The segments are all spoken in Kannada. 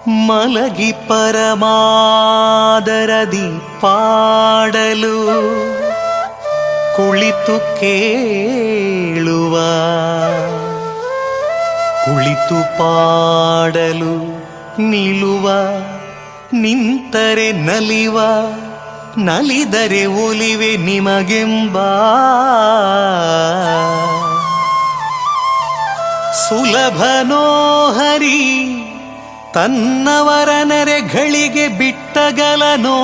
ಮಲಗಿ ಪರಮಾದರದಿ ಪಾಡಲು ಕುಳಿತು ಕೇಳುವ, ಕುಳಿತು ಪಾಡಲು ನಿಲ್ಲುವ, ನಿಂತರೆ ನಲಿವ, ನಲಿದರೆ ಒಲಿವೆ ನಿಮಗೆಂಬ ಸುಲಭನೋ ಹರಿ ತನ್ನವರ ನೆರೆಗಳಿಗೆ ಬಿಟ್ಟಗಲನೋ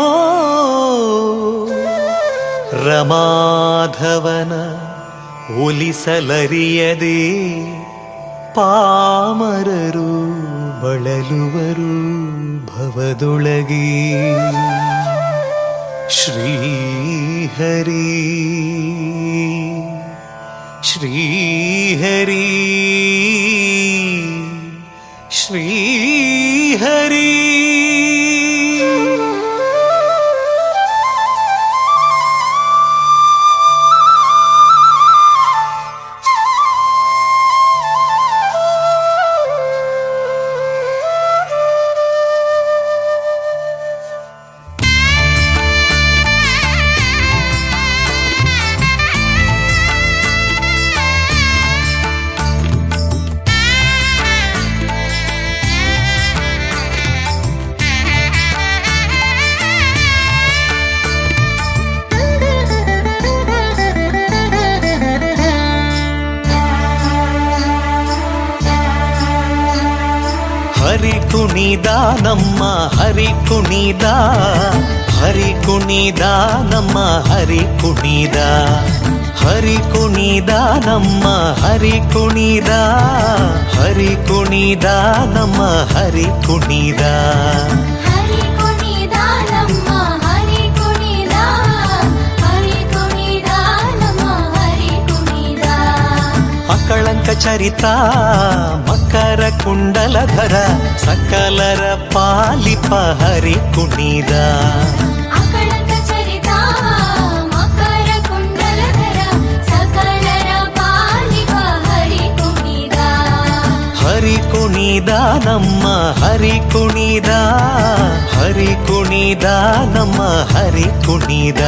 ರಮಾಧವನ ಒಲಿಸಲರಿಯದೆ ಪಾಮರರು ಬಳಲುವರು ಭವದೊಳಗೆ. ಶ್ರೀಹರಿ ಶ್ರೀಹರಿ ಶ್ರೀಹರಿ. ಹರಿ ಕುಣಿದ ನಮ್ಮ ಹರಿ ಕುಣಿದ, ಹರಿ ಕುಣಿದ ನಮ್ಮ ಹರಿ ಕುಣಿದ, ಹರಿ ಕುಣಿದ ನಮ್ಮ ಹರಿ ಕುಣಿದ, ಹರಿ ಕುಣಿದ ನಮ್ಮ ಹರಿ ಕುಣಿದ. ಅಕಳಂಕ ಚರಿತ ಮಕರ ಕುಂಡಲಧರ ಸಕಲರ ಪಾಲಿಪ ಹರಿ ಕುಣಿದ. ಅಕಳಂಕ ಚರಿತ ಮಕರ ಕುಂಡಲಧರ ಸಕಲರ ಪಾಲಿಪ ಹರಿ ಕುಣಿದ. ಹರಿ ಕುಣಿದ ನಮ್ಮ ಹರಿ ಕುಣಿದ, ಹರಿ ಕುಣಿದ ನಮ್ಮ ಹರಿ ಕುಣಿದ.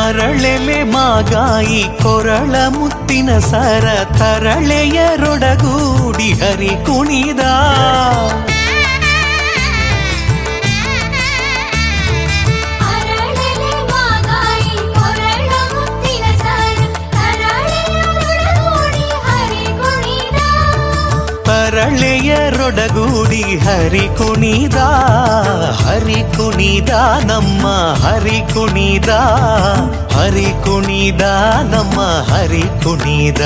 ಅರಳೆಲೆ ಮಾಗಾಯಿ ಕೊರಳ ಮುತ್ತಿನ ಸರ ತರಳೆಯರೊಡಗೂಡಿ ಹರಿ ಕುಣಿದ. ತರಳೆಯರೊಡಗೂಡಿ ಹರಿ ಕುಣಿದ, ಹರಿ ಕುಣಿದ ನಮ್ಮ ಹರಿ ಕುಣಿದ, ಹರಿ ಕುಣಿದ ನಮ್ಮ ಹರಿ ಕುಣಿದ.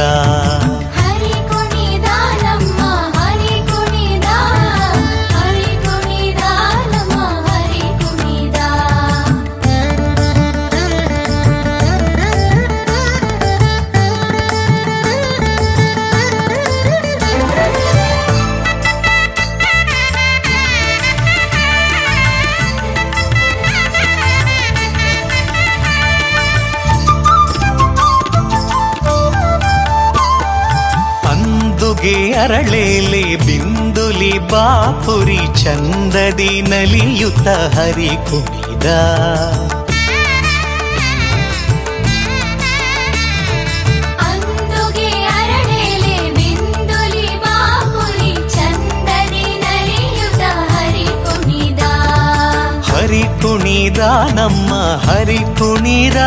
ಅರಳೇಲೆ ಬಿಂದುಲಿ ಬಾಪುರಿ ಚಂದದಿ ನಲಿಯುತ್ತ ಹರಿ ಕುಣಿದ. ಅಂದುಗೆ ಅರಳೇಲೆ ಬಿಂದುಲಿ ಬಾಪುರಿ ಚಂದದಿ ನಲಿಯುತ್ತ ಹರಿ ಕುಣಿದ. ಹರಿ ಕುಣಿದ ನಮ್ಮ ಹರಿ ಕುಣಿದ,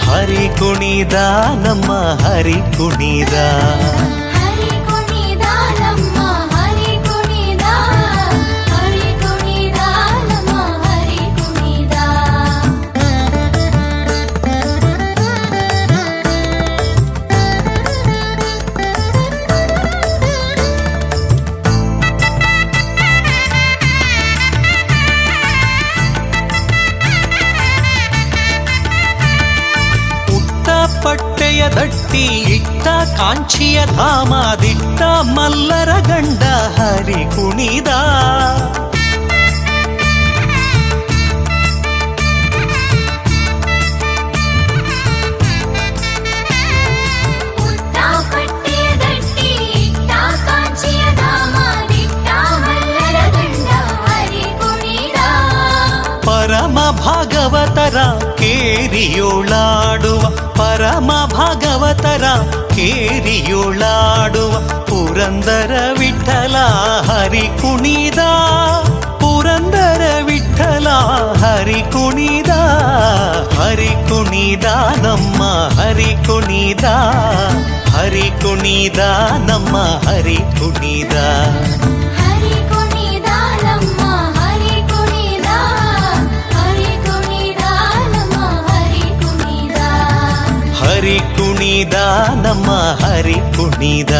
ಹರಿ ಕುಣಿದ ನಮ್ಮ ಹರಿ ಕುಣಿದ. ದಟ್ಟಿ ಇಟ್ಟ ಕಾಂಚಿಯ ಧಾಮದಿಟ್ಟ ಮಲ್ಲರ ಗಂಡ ಹರಿ ಕುಣಿದ ಉತ್ತ ಪಟ್ಟೆಯ ದಟ್ಟಿ ಇಟ್ಟ ಕಾಂಚಿಯ ಧಾಮದಿಟ್ಟ ಮಲ್ಲರ ಗಂಡ ಹರಿ ಕುಣಿದ ಪರಮ ಭಾಗವತರ ಕೇರಿಯೋಳಾಡುವ ಪರಮ ಭಾಗವತರ ಕೇರಿಯೋಳಾಡುವ ಪುರಂದರ ವಿಠಲ ಹರಿ ಕುಣಿದ ಪುರಂದರ ವಿಠಲ ಹರಿ ಕುಣಿದ ಹರಿ ಕುಣಿದ ನಮ್ಮ ಹರಿ ಕುಣಿದ ಹರಿ ಕುಣಿದ ನಮ್ಮ ಹರಿ ಕುಣಿದ ಹರಿ ಕುಣಿದ ನಮ್ಮ ಹರಿ ಕುಣಿದ ಹರಿ ಕುಣಿದ ನಮ್ಮ ಹರಿ ಕುಣಿದ ಹರಿ ಕುಣಿದ ನಮ್ಮ ಹರಿ ಕುಣಿದ